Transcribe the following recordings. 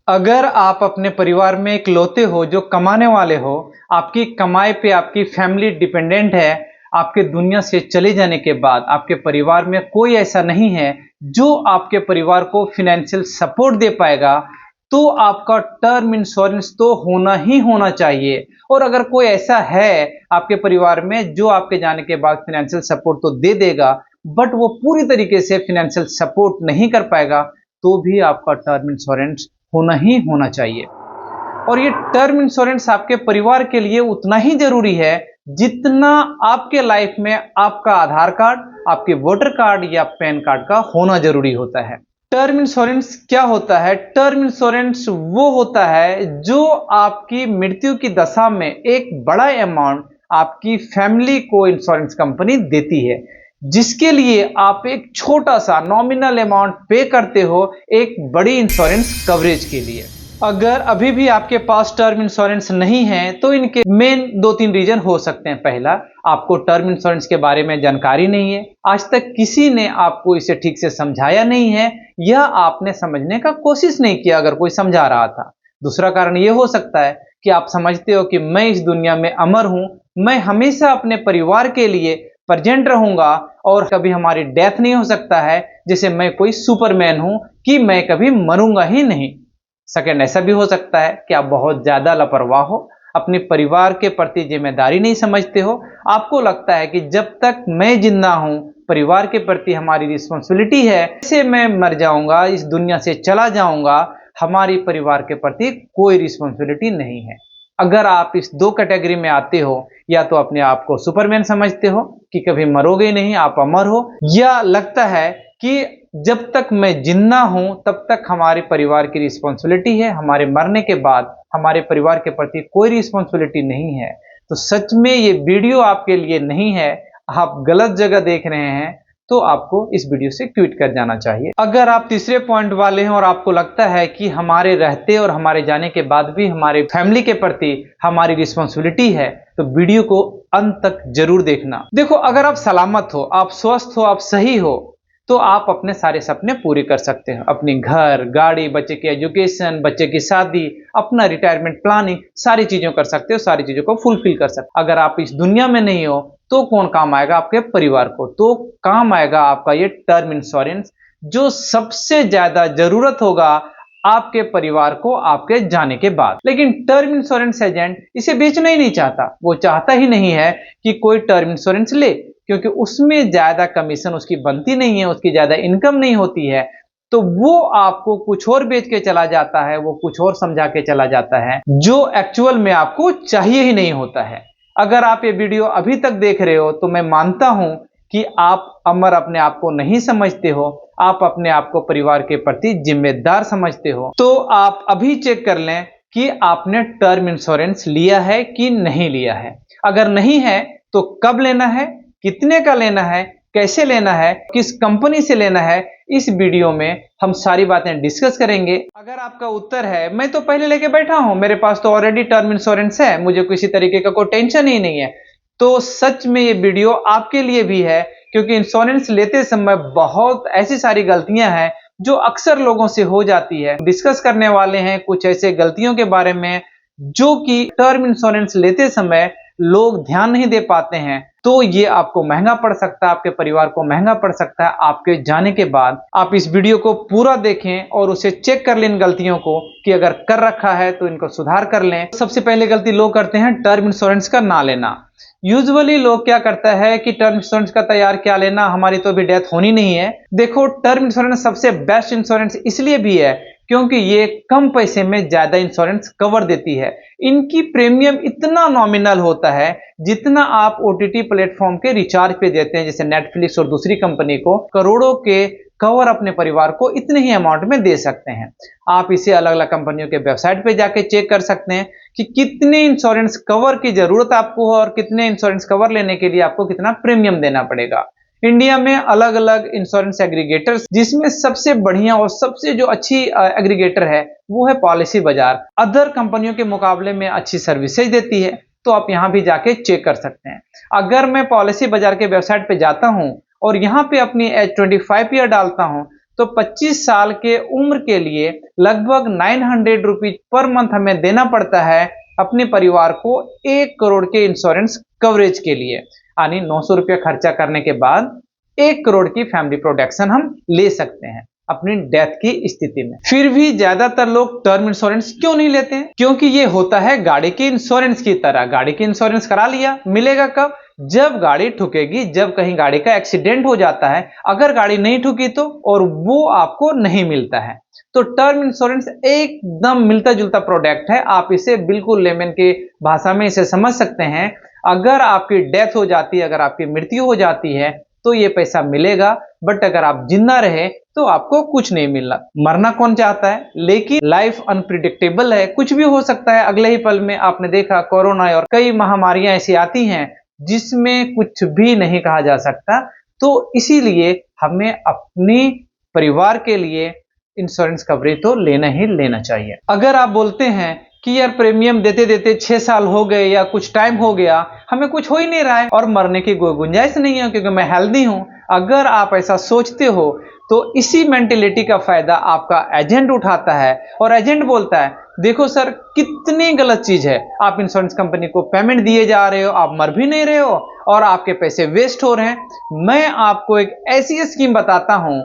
अगर आप अपने परिवार में इकलौते हो जो कमाने वाले हो, आपकी कमाई पे आपकी फैमिली डिपेंडेंट है, आपके दुनिया से चले जाने के बाद आपके परिवार में कोई ऐसा नहीं है जो आपके परिवार को फाइनेंशियल सपोर्ट दे पाएगा, तो आपका टर्म इंश्योरेंस तो होना ही होना चाहिए। और अगर कोई ऐसा है आपके परिवार में जो आपके जाने के बाद फाइनेंशियल सपोर्ट तो दे देगा, बट वो पूरी तरीके से फाइनेंशियल सपोर्ट नहीं कर पाएगा, तो भी आपका टर्म इंश्योरेंस होना ही होना चाहिए। और ये टर्म इंश्योरेंस आपके परिवार के लिए उतना ही जरूरी है जितना आपके लाइफ में आपका आधार कार्ड, आपके वोटर कार्ड या पैन कार्ड का होना जरूरी होता है। टर्म इंश्योरेंस क्या होता है? टर्म इंश्योरेंस वो होता है जो आपकी मृत्यु की दशा में एक बड़ा अमाउंट आपकी फैमिली को इंश्योरेंस कंपनी देती है, जिसके लिए आप एक छोटा सा नॉमिनल अमाउंट पे करते हो एक बड़ी इंश्योरेंस कवरेज के लिए। अगर अभी भी आपके पास टर्म इंश्योरेंस नहीं है तो इनके मेन 2-3 रीजन हो सकते हैं। पहला, आपको टर्म इंश्योरेंस के बारे में जानकारी नहीं है, आज तक किसी ने आपको इसे ठीक से समझाया नहीं है या आपने समझने का कोशिश नहीं किया अगर कोई समझा रहा था। दूसरा कारण यह हो सकता है कि आप समझते हो कि मैं इस दुनिया में अमर हूं, मैं हमेशा अपने परिवार के लिए प्रेजेंट रहूंगा और कभी हमारी डेथ नहीं हो सकता है, जैसे मैं कोई सुपरमैन हूं कि मैं कभी मरूंगा ही नहीं। सेकंड, ऐसा भी हो सकता है कि आप बहुत ज्यादा लापरवाह हो, अपने परिवार के प्रति जिम्मेदारी नहीं समझते हो। आपको लगता है कि जब तक मैं जिंदा हूं, परिवार के प्रति हमारी रिस्पॉन्सिबिलिटी है, जैसे मैं मर जाऊंगा, इस दुनिया से चला जाऊंगा, हमारी परिवार के प्रति कोई रिस्पॉन्सिबिलिटी नहीं है। अगर आप इस 2 कैटेगरी में आते हो, या तो अपने आप को सुपरमैन समझते हो कि कभी मरोगे नहीं, आप अमर हो, या लगता है कि जब तक मैं जिंदा हूं तब तक हमारे परिवार की रिस्पॉन्सिबिलिटी है, हमारे मरने के बाद हमारे परिवार के प्रति कोई रिस्पॉन्सिबिलिटी नहीं है, तो सच में ये वीडियो आपके लिए नहीं है, आप गलत जगह देख रहे हैं, तो आपको इस वीडियो से क्विट कर जाना चाहिए। अगर आप तीसरे पॉइंट वाले हैं और आपको लगता है कि हमारे रहते और हमारे जाने के बाद भी हमारे फैमिली के प्रति हमारी रिस्पॉन्सिबिलिटी है, तो वीडियो को अंत तक जरूर देखना। देखो, अगर आप सलामत हो, आप स्वस्थ हो, आप सही हो, तो आप अपने सारे सपने पूरे कर सकते हो। अपनी घर, गाड़ी, बच्चे की एजुकेशन, बच्चे की शादी, अपना रिटायरमेंट प्लानिंग, सारी चीजों कर सकते हो, सारी चीजों को फुलफिल कर सकते हो। अगर आप इस दुनिया में नहीं हो तो कौन काम आएगा? आपके परिवार को तो काम आएगा आपका ये टर्म इंश्योरेंस, जो सबसे ज्यादा जरूरत होगा आपके परिवार को आपके जाने के बाद। लेकिन टर्म इंश्योरेंस एजेंट इसे बेचना ही नहीं चाहता, वो चाहता ही नहीं है कि कोई टर्म इंश्योरेंस ले, क्योंकि उसमें ज्यादा कमीशन उसकी बनती नहीं है, उसकी ज्यादा इनकम नहीं होती है, तो वो आपको कुछ और बेच के चला जाता है, वो कुछ और समझा के चला जाता है जो एक्चुअल में आपको चाहिए ही नहीं होता है। अगर आप ये वीडियो अभी तक देख रहे हो तो मैं मानता हूं कि आप अमर अपने आप को नहीं समझते हो, आप अपने आप को परिवार के प्रति जिम्मेदार समझते हो। तो आप अभी चेक कर लें कि आपने टर्म इंश्योरेंस लिया है कि नहीं लिया है। अगर नहीं है तो कब लेना है, कितने का लेना है, कैसे लेना है, किस कंपनी से लेना है, इस वीडियो में हम सारी बातें डिस्कस करेंगे। अगर आपका उत्तर है मैं तो पहले लेके बैठा हूं, मेरे पास तो ऑलरेडी टर्म इंश्योरेंस है, मुझे किसी तरीके का कोई टेंशन ही नहीं है, तो सच में ये वीडियो आपके लिए भी है। क्योंकि इंश्योरेंस लेते समय बहुत ऐसी सारी गलतियां हैं जो अक्सर लोगों से हो जाती है। डिस्कस करने वाले हैं कुछ ऐसे गलतियों के बारे में जो कि टर्म इंश्योरेंस लेते समय लोग ध्यान नहीं दे पाते हैं, तो ये आपको महंगा पड़ सकता है, आपके परिवार को महंगा पड़ सकता है आपके जाने के बाद। आप इस वीडियो को पूरा देखें और उसे चेक कर लें इन गलतियों को, कि अगर कर रखा है तो इनको सुधार कर लें। सबसे पहले गलती लोग करते हैं टर्म इंश्योरेंस का ना लेना। यूजुअली लोग क्या करता है कि टर्म इंश्योरेंस का तैयार क्या लेना, हमारी तो अभी डेथ होनी नहीं है। देखो, टर्म इंश्योरेंस सबसे बेस्ट इंश्योरेंस इसलिए भी है क्योंकि ये कम पैसे में ज्यादा इंश्योरेंस कवर देती है। इनकी प्रीमियम इतना नॉमिनल होता है जितना आप ओटीटी प्लेटफॉर्म के रिचार्ज पे देते हैं, जैसे नेटफ्लिक्स और दूसरी कंपनी को, करोड़ों के कवर अपने परिवार को इतने ही अमाउंट में दे सकते हैं। आप इसे अलग अलग कंपनियों के वेबसाइट पे जाके चेक कर सकते हैं कि कितने इंश्योरेंस कवर की जरूरत आपको है और कितने इंश्योरेंस कवर लेने के लिए आपको कितना प्रीमियम देना पड़ेगा। इंडिया में अलग अलग इंश्योरेंस एग्रीगेटर्स, जिसमें सबसे बढ़िया और सबसे जो अच्छी एग्रीगेटर है वो है पॉलिसी बाजार। अदर कंपनियों के मुकाबले में अच्छी सर्विसेज देती है, तो आप यहां भी जाके चेक कर सकते हैं। अगर मैं पॉलिसी बाजार के वेबसाइट पे जाता हूं और यहां पे अपनी एज 25 ईयर डालता हूं, तो 25 साल के उम्र के लिए लगभग 900 रुपीज पर मंथ हमें देना पड़ता है अपने परिवार को 1 करोड़ के इंश्योरेंस कवरेज के लिए। यानी 900 रुपया खर्चा करने के बाद 1 करोड़ की फैमिली प्रोटेक्शन हम ले सकते हैं अपनी डेथ की स्थिति में। फिर भी ज्यादातर लोग टर्म इंश्योरेंस क्यों नहीं लेते हैं? क्योंकि ये होता है गाड़ी के इंश्योरेंस की तरह। गाड़ी की इंश्योरेंस करा लिया, मिलेगा कब? जब गाड़ी ठुकेगी, जब कहीं गाड़ी का एक्सीडेंट हो जाता है। अगर गाड़ी नहीं ठुकी तो, और वो आपको नहीं मिलता है। तो टर्म इंश्योरेंस एकदम मिलता जुलता प्रोडक्ट है। आप इसे बिल्कुल लेमन के भाषा में इसे समझ सकते हैं। अगर आपकी डेथ हो जाती है, अगर आपकी मृत्यु हो जाती है तो ये पैसा मिलेगा, बट अगर आप जिंदा रहे तो आपको कुछ नहीं मिलना। मरना कौन चाहता है? लेकिन लाइफ अनप्रिडिक्टेबल है, कुछ भी हो सकता है अगले ही पल में। आपने देखा कोरोना और कई महामारियां ऐसी आती हैं जिसमें कुछ भी नहीं कहा जा सकता। तो इसीलिए हमें अपने परिवार के लिए इंश्योरेंस कवरेज तो लेना ही लेना चाहिए। अगर आप बोलते हैं कि यार प्रीमियम देते देते 6 साल हो गए या कुछ टाइम हो गया, हमें कुछ हो ही नहीं रहा है और मरने की कोई गुंजाइश नहीं है क्योंकि मैं हेल्दी हूं, अगर आप ऐसा सोचते हो तो इसी मेंटेलिटी का फायदा आपका एजेंट उठाता है और एजेंट बोलता है देखो सर कितनी गलत चीज है, आप इंश्योरेंस कंपनी को पेमेंट दिए जा रहे हो, आप मर भी नहीं रहे हो और आपके पैसे वेस्ट हो रहे हैं। मैं आपको एक ऐसी स्कीम बताता हूं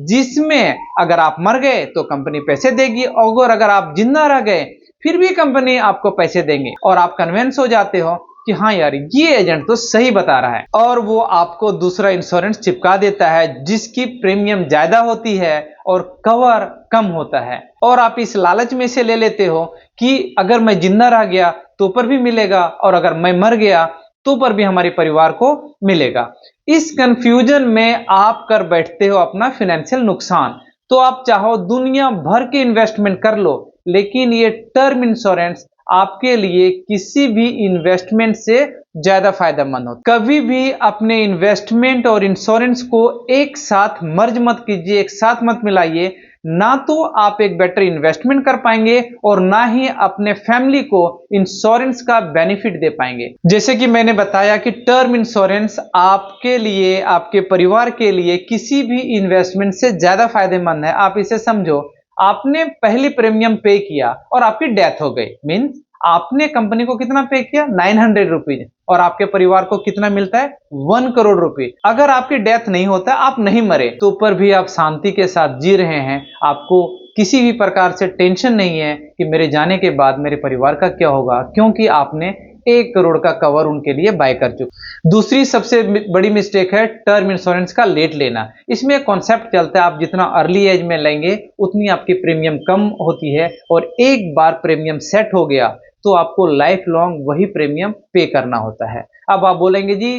जिसमें अगर आप मर गए तो कंपनी पैसे देगी और अगर आप जिंदा रह गए फिर भी कंपनी आपको पैसे देंगे। और आप कन्विंस हो जाते हो कि हाँ यार ये एजेंट तो सही बता रहा है, और वो आपको दूसरा इंश्योरेंस चिपका देता है जिसकी प्रीमियम ज्यादा होती है और कवर कम होता है। और आप इस लालच में से ले लेते हो कि अगर मैं जिंदा रह गया तो पर भी मिलेगा और अगर मैं मर गया तो पर भी हमारे परिवार को मिलेगा। इस कंफ्यूजन में आप कर बैठते हो अपना फाइनेंशियल नुकसान। तो आप चाहो दुनिया भर के इन्वेस्टमेंट कर लो, लेकिन ये टर्म इंश्योरेंस आपके लिए किसी भी इन्वेस्टमेंट से ज्यादा फायदेमंद हो। कभी भी अपने इन्वेस्टमेंट और इंश्योरेंस को एक साथ मर्ज मत कीजिए, एक साथ मत मिलाइए। ना तो आप एक बेटर इन्वेस्टमेंट कर पाएंगे और ना ही अपने फैमिली को इंश्योरेंस का बेनिफिट दे पाएंगे। जैसे कि मैंने बताया कि टर्म इंश्योरेंस आपके लिए, आपके परिवार के लिए किसी भी इन्वेस्टमेंट से ज्यादा फायदेमंद है। आप इसे समझो, आपने पहली प्रीमियम पे किया और आपकी डेथ हो गई, मीन्स आपने कंपनी को कितना पे किया? 900 रुपीज, और आपके परिवार को कितना मिलता है? 1 करोड़ रुपए। अगर आपकी डेथ नहीं होता, आप नहीं मरे, तो ऊपर भी आप शांति के साथ जी रहे हैं, आपको किसी भी प्रकार से टेंशन नहीं है कि मेरे जाने के बाद मेरे परिवार का क्या होगा, क्योंकि आपने 1 करोड़ का कवर उनके लिए बाय कर चुके। दूसरी सबसे बड़ी मिस्टेक है टर्म इंश्योरेंस का लेट लेना। इसमें कॉन्सेप्ट चलता है आप जितना अर्ली एज में लेंगे उतनी आपकी प्रीमियम कम होती है, और एक बार प्रीमियम सेट हो गया तो आपको लाइफ लॉन्ग वही प्रीमियम पे करना होता है। अब आप बोलेंगे जी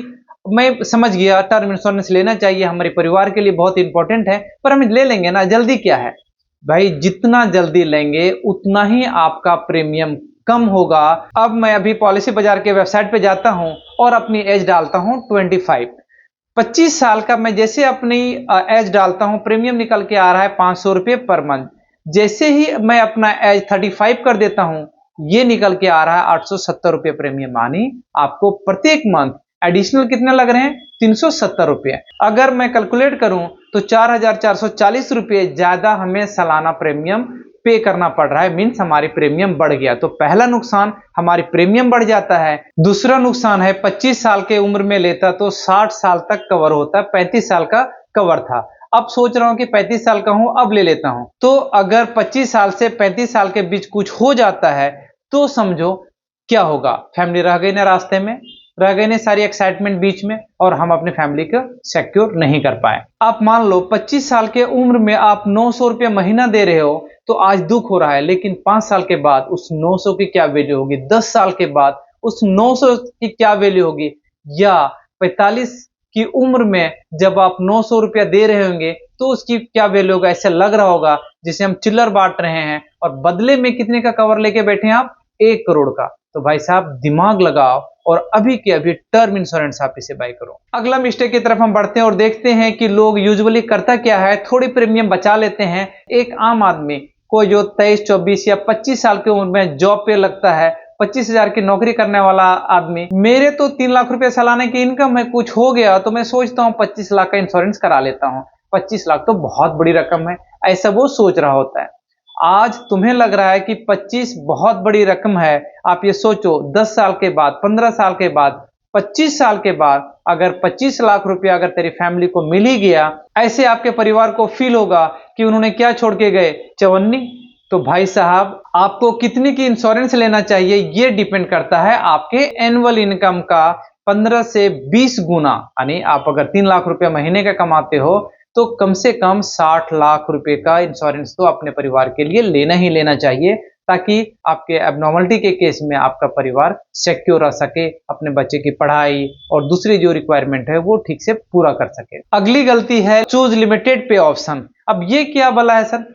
मैं समझ गया टर्म इंश्योरेंस लेना चाहिए, हमारे परिवार के लिए बहुत इंपॉर्टेंट है, पर हम ले लेंगे ना, जल्दी क्या है? भाई जितना जल्दी लेंगे उतना ही आपका प्रीमियम कम होगा। अब मैं अभी पॉलिसी बाजार के वेबसाइट पे जाता हूं और अपनी एज डालता हूं 25 साल का। मैं जैसे अपनी एज डालता हूं, प्रीमियम निकल के आ रहा है 500 रुपये पर मंथ। जैसे ही मैं अपना एज 35 कर देता हूं, ये निकल के आ रहा है 870 रुपये प्रीमियम। मानी आपको प्रत्येक मंथ एडिशनल कितने लग रहे हैं? 370 रुपये। अगर मैं कैलकुलेट करूं तो 4440 रुपये ज्यादा हमें सालाना प्रीमियम पे करना पड़ रहा है, मीन्स हमारी प्रीमियम बढ़ गया। तो पहला नुकसान हमारी प्रीमियम बढ़ जाता है। दूसरा नुकसान है 25 साल के उम्र में लेता तो 60 साल तक कवर होता, 35 साल का कवर था। अब सोच रहा हूं कि 35 साल का हूं, अब ले लेता हूं। तो अगर 25 साल से 35 साल के बीच कुछ हो जाता है तो समझो क्या होगा? फैमिली रह गई ना, रास्ते में रह गई ना, सारी एक्साइटमेंट बीच में, और हम अपनी फैमिली को सिक्योर नहीं कर पाए। आप मान लो 25 साल के उम्र में आप 900 रुपये महीना दे रहे हो तो आज दुख हो रहा है, लेकिन 5 साल के बाद उस 900 की क्या वैल्यू होगी? 10 साल के बाद उस 900 की क्या वैल्यू होगी? या 45 की उम्र में जब आप 900 रुपया दे रहे होंगे तो उसकी क्या वैल्यू होगा? ऐसा लग रहा होगा जिसे हम चिल्लर बांट रहे हैं, और बदले में कितने का कवर लेके बैठे हैं आप? 1 करोड़ का। तो भाई साहब दिमाग लगाओ और अभी के अभी टर्म इंश्योरेंस आप इसे बाय करो। अगला मिस्टेक की तरफ हम बढ़ते हैं और देखते हैं कि लोग यूजुअली करता क्या है, थोड़ी प्रीमियम बचा लेते हैं। एक आम आदमी कोई जो 23, 24 या 25 साल की उम्र में जॉब पे लगता है, 25,000 की नौकरी करने वाला आदमी, मेरे तो 3 लाख रुपए सालाना की इनकम है, कुछ हो गया तो मैं सोचता हूँ 25 लाख का इंश्योरेंस करा लेता हूँ। 25 लाख तो बहुत बड़ी रकम है, ऐसा वो सोच रहा होता है। आज तुम्हें लग रहा है कि 25 बहुत बड़ी रकम है। आप ये सोचो 10 साल के बाद, 15 साल के बाद, 25 साल के बाद अगर 25 लाख रुपया अगर तेरी फैमिली को मिल ही गया, ऐसे आपके परिवार को फील होगा कि उन्होंने क्या छोड़ के गए, चवन्नी। तो भाई साहब, आपको कितने की इंश्योरेंस लेना चाहिए ये डिपेंड करता है आपके एनुअल इनकम का 15 से 20 गुना। यानी आप अगर 3 लाख रुपया महीने का कमाते हो तो कम से कम 60 लाख रुपए का इंश्योरेंस तो अपने परिवार के लिए लेना ही लेना चाहिए, ताकि आपके एबनॉर्मलिटी के केस में आपका परिवार सिक्योर रह सके, अपने बच्चे की पढ़ाई और दूसरी जो रिक्वायरमेंट है वो ठीक से पूरा कर सके। अगली गलती है चूज लिमिटेड पे ऑप्शन। अब ये क्या भला है सर?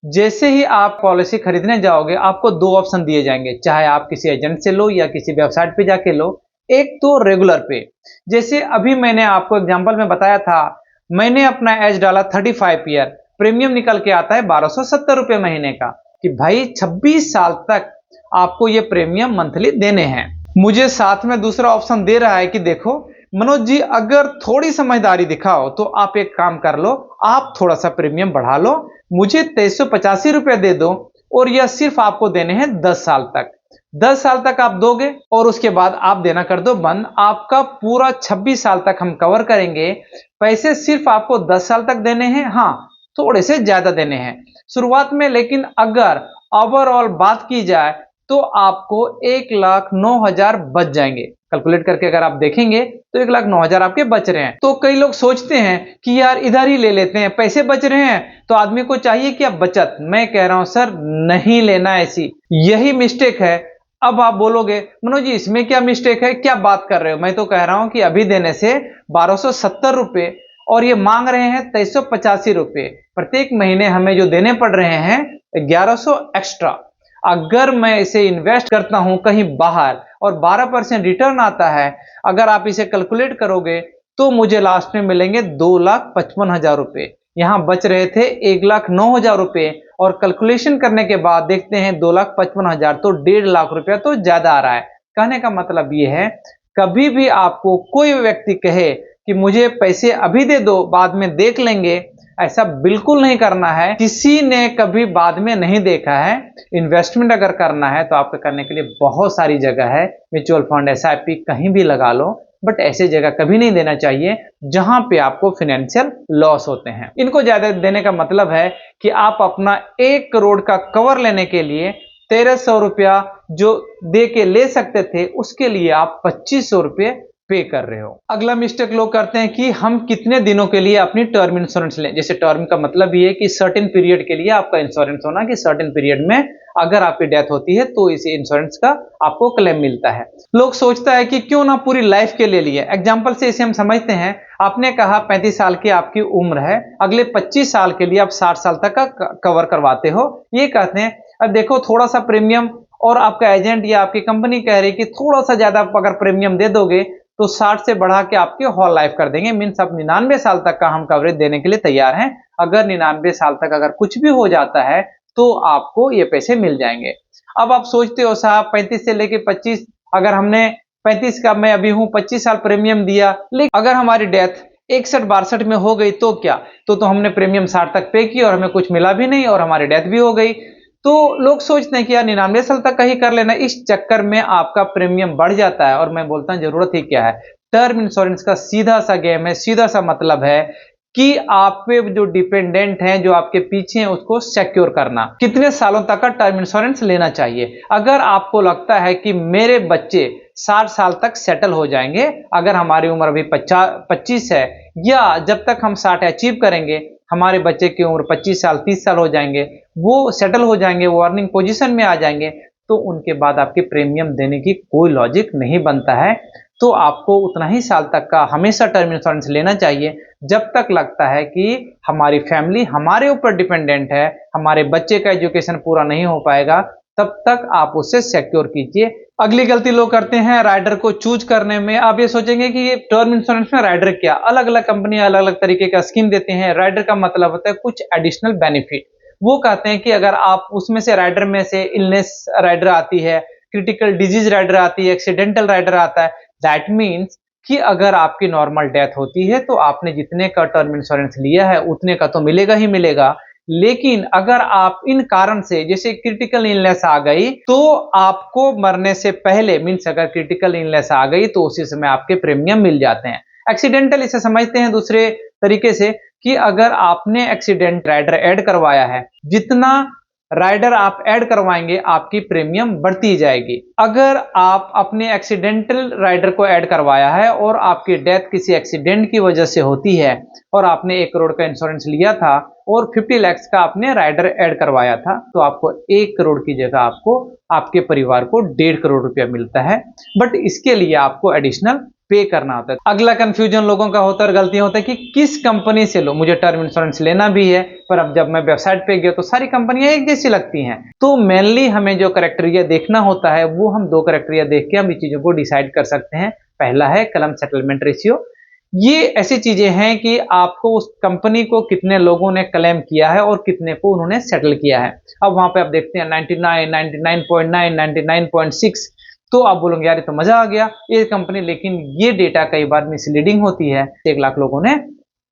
जैसे ही आप पॉलिसी खरीदने जाओगे आपको दो ऑप्शन दिए जाएंगे, चाहे आप किसी एजेंट से लो या किसी वेबसाइट पे जाके लो। एक तो रेगुलर पे, जैसे अभी मैंने आपको एग्जांपल में बताया था, मैंने अपना एज डाला 35 ईयर, प्रीमियम निकल के आता है 1270 रुपए महीने का, कि भाई 26 साल तक आपको ये प्रीमियम मंथली देने हैं। मुझे साथ में दूसरा ऑप्शन दे रहा है कि देखो मनोज जी, अगर थोड़ी समझदारी दिखाओ तो आप एक काम कर लो, आप थोड़ा सा प्रीमियम बढ़ा लो, मुझे 2385 रुपए दे दो और यह सिर्फ आपको देने हैं 10 साल तक। 10 साल तक आप दोगे और उसके बाद आप देना कर दो बंद, आपका पूरा 26 साल तक हम कवर करेंगे। पैसे सिर्फ आपको 10 साल तक देने हैं, हाँ थोड़े से ज्यादा देने हैं शुरुआत में, लेकिन अगर ओवरऑल बात की जाए तो आपको 1,09,000 बच जाएंगे। कैलकुलेट करके अगर आप देखेंगे तो 1,09,000 आपके बच रहे हैं। तो कई लोग सोचते हैं कि यार इधर ही ले लेते हैं, पैसे बच रहे हैं तो आदमी को चाहिए क्या, बचत। मैं कह रहा हूं सर, नहीं लेना ऐसी, यही मिस्टेक है। अब आप बोलोगे मनोज जी इसमें क्या मिस्टेक है, क्या बात कर रहे हो? मैं तो कह रहा हूं कि अभी देने से 1270 रुपए और ये मांग रहे हैं 2385 रुपए, प्रत्येक महीने हमें जो देने पड़ रहे हैं 1100 एक्स्ट्रा। अगर मैं इसे इन्वेस्ट करता हूं कहीं बाहर और 12% रिटर्न आता है, अगर आप इसे कैलकुलेट करोगे तो मुझे लास्ट में मिलेंगे 2,55,000 रुपए। यहां बच रहे थे 1,09,000 रुपए और कैलकुलेशन करने के बाद देखते हैं 2,55,000, तो 1.5 लाख रुपया तो ज्यादा आ रहा है। कहने का मतलब यह है, कभी भी आपको कोई व्यक्ति कहे कि मुझे पैसे अभी दे दो बाद में देख लेंगे, ऐसा बिल्कुल नहीं करना है। किसी ने कभी बाद में नहीं देखा है। इन्वेस्टमेंट अगर करना है तो आपको करने के लिए बहुत सारी जगह है, म्यूचुअल फंड, एसआईपी कहीं भी लगा लो, बट ऐसे जगह कभी नहीं देना चाहिए जहां पे आपको फाइनेंशियल लॉस होते हैं। इनको ज्यादा देने का मतलब है कि आप अपना 1 करोड़ का कवर लेने के लिए 1,300 रुपया जो दे के ले सकते थे, उसके लिए आप 2,500 रुपये पे कर रहे हो। अगला मिस्टेक लोग करते हैं कि हम कितने दिनों के लिए अपनी टर्म इंश्योरेंस लें। जैसे टर्म का मतलब ये है कि सर्टेन पीरियड के लिए आपका इंश्योरेंस होना, कि सर्टेन पीरियड में अगर आपकी डेथ होती है तो इस इंश्योरेंस का आपको क्लेम मिलता है। लोग सोचता है कि क्यों ना पूरी लाइफ के ले लिए। एग्जांपल से इसे हम समझते हैं, आपने कहा 35 साल की आपकी उम्र है, अगले 25 साल के लिए आप 60 साल तक का कवर करवाते हो। ये कहते हैं अब देखो थोड़ा सा प्रीमियम, और आपका एजेंट या आपकी कंपनी कह रही है कि थोड़ा सा ज्यादा अगर प्रीमियम दे दोगे तो 60 से बढ़ा के आपके होल लाइफ कर देंगे। मीन्स आप 99 साल तक का हम कवरेज देने के लिए तैयार हैं। अगर 99 साल तक अगर कुछ भी हो जाता है तो आपको ये पैसे मिल जाएंगे। अब आप सोचते हो साहब 35 से लेके 25, अगर हमने 35 का, मैं अभी हूं 25 साल प्रीमियम दिया, लेकिन अगर हमारी डेथ 61-62 में हो गई तो क्या, तो हमने प्रीमियम 60 तक पे की और हमें कुछ मिला भी नहीं और हमारी डेथ भी हो गई। तो लोग सोचते हैं कि यार 99 साल तक का ही कर लेना, इस चक्कर में आपका प्रीमियम बढ़ जाता है। और मैं बोलता हूं जरूरत ही क्या है। टर्म इंश्योरेंस का सीधा सा गेम है, सीधा सा मतलब है कि आप पे जो डिपेंडेंट हैं, जो आपके पीछे हैं, उसको सिक्योर करना। कितने सालों तक का टर्म इंश्योरेंस लेना चाहिए? अगर आपको लगता है कि मेरे बच्चे 60 साल तक सेटल हो जाएंगे, अगर हमारी उम्र अभी 25 है, या जब तक हम 60 अचीव करेंगे हमारे बच्चे की उम्र 25 साल 30 साल हो जाएंगे, वो सेटल हो जाएंगे, वो अर्निंग पोजीशन में आ जाएंगे, तो उनके बाद आपके प्रीमियम देने की कोई लॉजिक नहीं बनता है। तो आपको उतना ही साल तक का हमेशा टर्म इंश्योरेंस लेना चाहिए जब तक लगता है कि हमारी फैमिली हमारे ऊपर डिपेंडेंट है, हमारे बच्चे का एजुकेशन पूरा नहीं हो पाएगा, तब तक आप उसे सिक्योर कीजिए। अगली गलती लोग करते हैं राइडर को चूज करने में। आप ये सोचेंगे कि ये टर्म इंश्योरेंस में राइडर क्या, अलग अलग कंपनी अलग अलग तरीके का स्कीम देते हैं। राइडर का मतलब होता है कुछ एडिशनल बेनिफिट। वो कहते हैं कि अगर आप उसमें से राइडर में से इलनेस राइडर आती है, क्रिटिकल डिजीज राइडर आती है, एक्सीडेंटल राइडर आता है, दैट मीन्स कि अगर आपकी नॉर्मल डेथ होती है तो आपने जितने का टर्म इंश्योरेंस लिया है उतने का तो मिलेगा ही मिलेगा, लेकिन अगर आप इन कारण से जैसे क्रिटिकल इलनेस आ गई तो आपको मरने से पहले मीन्स अगर क्रिटिकल इलनेस आ गई तो उसी समय आपके प्रीमियम मिल जाते हैं। एक्सीडेंटल इसे समझते हैं दूसरे तरीके से कि अगर आपने एक्सीडेंट राइडर ऐड करवाया है, जितना राइडर आप ऐड करवाएंगे आपकी प्रीमियम बढ़ती जाएगी। अगर आप अपने एक्सीडेंटल राइडर को ऐड करवाया है और आपकी डेथ किसी एक्सीडेंट की वजह से होती है और आपने 1 करोड़ का इंश्योरेंस लिया था और 50 लाख का आपने राइडर ऐड करवाया था, तो आपको 1 करोड़ की जगह आपको आपके परिवार को 1.5 करोड़ रुपया मिलता है। बट इसके लिए आपको एडिशनल पे करना होता है। अगला कंफ्यूजन लोगों का होता है और गलतियां होता है कि किस कंपनी से लो, मुझे टर्म इंश्योरेंस लेना भी है पर अब जब मैं वेबसाइट पे गया तो सारी कंपनियां एक जैसी लगती हैं। तो मेनली हमें जो क्राइटेरिया देखना होता है वो हम 2 क्राइटेरिया देख के हम इस चीजों को डिसाइड कर सकते हैं। पहला है क्लेम सेटलमेंट रेशियो। ये ऐसी चीजें हैं कि आपको उस कंपनी को कितने लोगों ने क्लेम किया है और कितने को उन्होंने सेटल किया है। अब वहां पे आप देखते हैं 99, 99.9, 99.6, तो आप बोलोगे यार ये तो मजा आ गया ये कंपनी, लेकिन ये डेटा कई बार मिसलीडिंग होती है। 1 लाख लोगों ने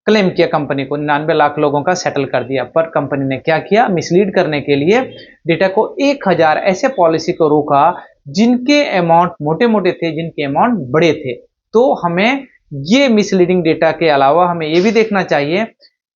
क्लेम किया कंपनी को, 99 लाख लोगों का सेटल कर दिया, पर कंपनी ने क्या किया, मिसलीड करने के लिए डेटा को 1000 ऐसे पॉलिसी को रोका जिनके अमाउंट मोटे मोटे थे, जिनके अमाउंट बड़े थे। तो हमें ये मिसलीडिंग डेटा के अलावा हमें ये भी देखना चाहिए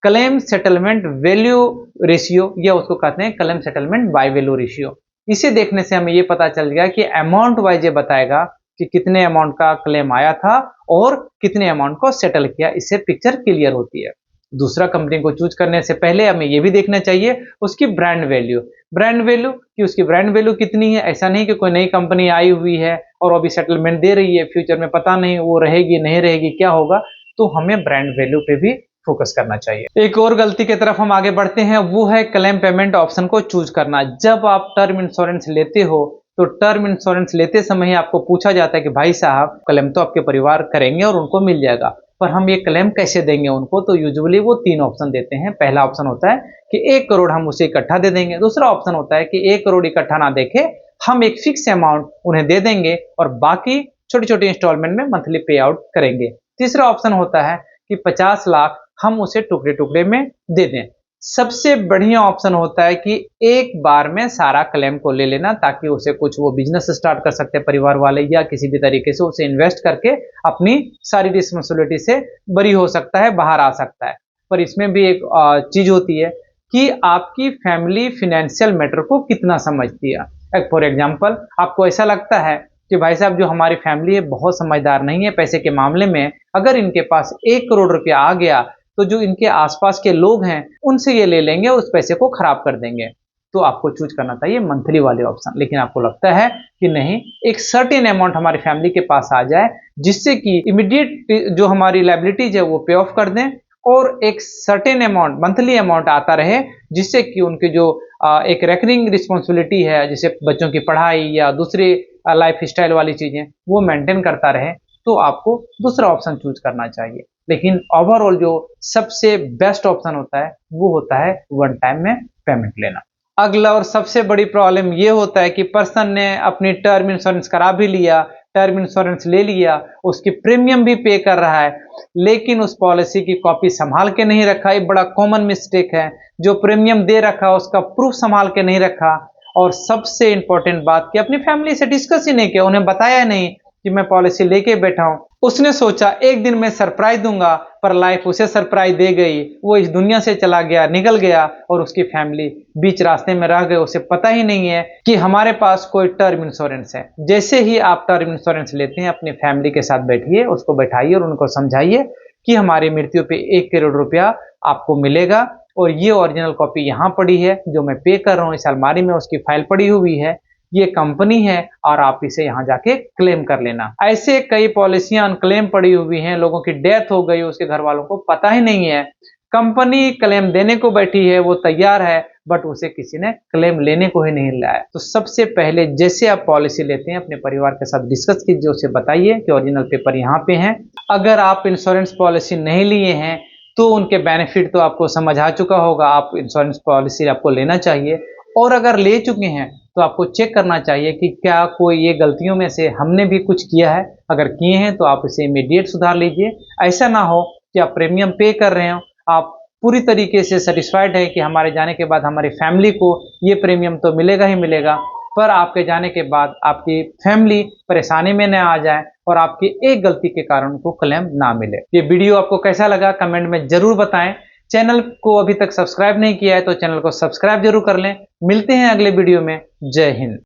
क्लेम सेटलमेंट वैल्यू रेशियो, या उसको कहते हैं claim settlement by value ratio. इसे देखने से हमें ये पता चल गया कि अमाउंट वाइज ये बताएगा कि कितने अमाउंट का क्लेम आया था और कितने अमाउंट को सेटल किया। इससे पिक्चर क्लियर होती है। दूसरा, कंपनी को चूज करने से पहले हमें ये भी देखना चाहिए उसकी ब्रांड वैल्यू। ब्रांड वैल्यू कि उसकी ब्रांड वैल्यू कितनी है। ऐसा नहीं कि कोई नई कंपनी आई हुई है और अभी सेटलमेंट दे रही है, फ्यूचर में पता नहीं वो रहेगी नहीं रहेगी क्या होगा, तो हमें ब्रांड वैल्यू पे भी फोकस करना चाहिए। एक और गलती की तरफ हम आगे बढ़ते हैं, वो है क्लेम पेमेंट ऑप्शन को चूज करना। जब आप टर्म इंश्योरेंस लेते हो तो टर्म इंश्योरेंस लेते समय ही आपको पूछा जाता है कि भाई साहब क्लेम तो आपके परिवार करेंगे और उनको मिल जाएगा, पर हम ये क्लेम कैसे देंगे उनको। तो यूजुअली वो 3 ऑप्शन देते हैं। पहला ऑप्शन होता है कि 1 करोड़ हम उसे इकट्ठा दे देंगे। दूसरा ऑप्शन होता है कि 1 करोड़ इकट्ठा ना देके हम एक फिक्स अमाउंट उन्हें दे देंगे और बाकी छोटी छोटी इंस्टॉलमेंट में मंथली पे आउट करेंगे। तीसरा ऑप्शन होता है कि 50 लाख हम उसे टुकड़े टुकड़े में दे दें। सबसे बढ़िया ऑप्शन होता है कि एक बार में सारा क्लेम को ले लेना, ताकि उसे कुछ वो बिजनेस स्टार्ट कर सकते हैं परिवार वाले, या किसी भी तरीके से उसे इन्वेस्ट करके अपनी सारी रिस्पॉन्सिबिलिटी से बरी हो सकता है, बाहर आ सकता है। पर इसमें भी एक चीज होती है कि आपकी फैमिली फिनेंशियल मैटर को कितना समझती है। फॉर एग्जाम्पल, आपको ऐसा लगता है कि भाई साहब जो हमारी फैमिली है बहुत समझदार नहीं है पैसे के मामले में, अगर इनके पास 1 करोड़ रुपया आ गया तो जो इनके आसपास के लोग हैं उनसे ये ले लेंगे, उस पैसे को खराब कर देंगे। तो आपको चूज करना चाहिए मंथली वाले ऑप्शन। लेकिन आपको लगता है कि नहीं, एक सर्टेन अमाउंट हमारी फैमिली के पास आ जाए जिससे कि इमीडिएट जो हमारी लायबिलिटीज है वो पे ऑफ कर दें, और एक सर्टेन अमाउंट मंथली अमाउंट आता रहे जिससे कि उनकी जो एक रेकरिंग रिस्पॉन्सिबिलिटी है, जैसे बच्चों की पढ़ाई या दूसरी लाइफ स्टाइल वाली चीजें, वो मेंटेन करता रहे, तो आपको दूसरा ऑप्शन चूज करना चाहिए। लेकिन ओवरऑल जो सबसे बेस्ट ऑप्शन होता है वो होता है वन टाइम में पेमेंट लेना। अगला और सबसे बड़ी प्रॉब्लम ये होता है कि पर्सन ने अपनी टर्म इंश्योरेंस करा भी लिया, टर्म इंश्योरेंस ले लिया, उसकी प्रीमियम भी पे कर रहा है, लेकिन उस पॉलिसी की कॉपी संभाल के नहीं रखा। ये बड़ा कॉमन मिस्टेक है। जो प्रीमियम दे रखा उसका प्रूफ संभाल के नहीं रखा, और सबसे इंपॉर्टेंट बात कि अपनी फैमिली से डिस्कस ही नहीं किया, उन्हें बताया नहीं कि मैं पॉलिसी लेके बैठा हूं। उसने सोचा एक दिन मैं सरप्राइज दूंगा, पर लाइफ उसे सरप्राइज दे गई, वो इस दुनिया से चला गया, निकल गया, और उसकी फैमिली बीच रास्ते में रह गए। उसे पता ही नहीं है कि हमारे पास कोई टर्म इंश्योरेंस है। जैसे ही आप टर्म इंश्योरेंस लेते हैं, अपनी फैमिली के साथ बैठिए, उसको बैठाइए और उनको समझाइए कि हमारी मृत्यु पे 1 करोड़ रुपया आपको मिलेगा, और ये ओरिजिनल कॉपी यहाँ पड़ी है, जो मैं पे कर रहा हूँ इस अलमारी में उसकी फाइल पड़ी हुई है, ये कंपनी है और आप इसे यहाँ जाके क्लेम कर लेना। ऐसे कई पॉलिसियां अनक्लेम पड़ी हुई हैं, लोगों की डेथ हो गई, उसके घर वालों को पता ही नहीं है। कंपनी क्लेम देने को बैठी है, वो तैयार है, बट उसे किसी ने क्लेम लेने को ही नहीं लाया। तो सबसे पहले जैसे आप पॉलिसी लेते हैं, अपने परिवार के साथ डिस्कस कीजिए, उसे बताइए कि ओरिजिनल पेपर यहाँ पे हैं। अगर आप इंश्योरेंस पॉलिसी नहीं लिए हैं तो उनके बेनिफिट तो आपको समझ आ चुका होगा, आप इंश्योरेंस पॉलिसी आपको लेना चाहिए। और अगर ले चुके हैं तो आपको चेक करना चाहिए कि क्या कोई ये गलतियों में से हमने भी कुछ किया है। अगर किए हैं तो आप इसे इमीडिएट सुधार लीजिए। ऐसा ना हो कि आप प्रीमियम पे कर रहे हो, आप पूरी तरीके से सेटिस्फाइड है कि हमारे जाने के बाद हमारी फैमिली को ये प्रीमियम तो मिलेगा ही मिलेगा, पर आपके जाने के बाद आपकी फैमिली परेशानी में न आ जाए और आपकी एक गलती के कारण उनको क्लेम ना मिले। ये वीडियो आपको कैसा लगा कमेंट में जरूर बताएं। चैनल को अभी तक सब्सक्राइब नहीं किया है तो चैनल को सब्सक्राइब जरूर कर लें। मिलते हैं अगले वीडियो में। जय हिंद।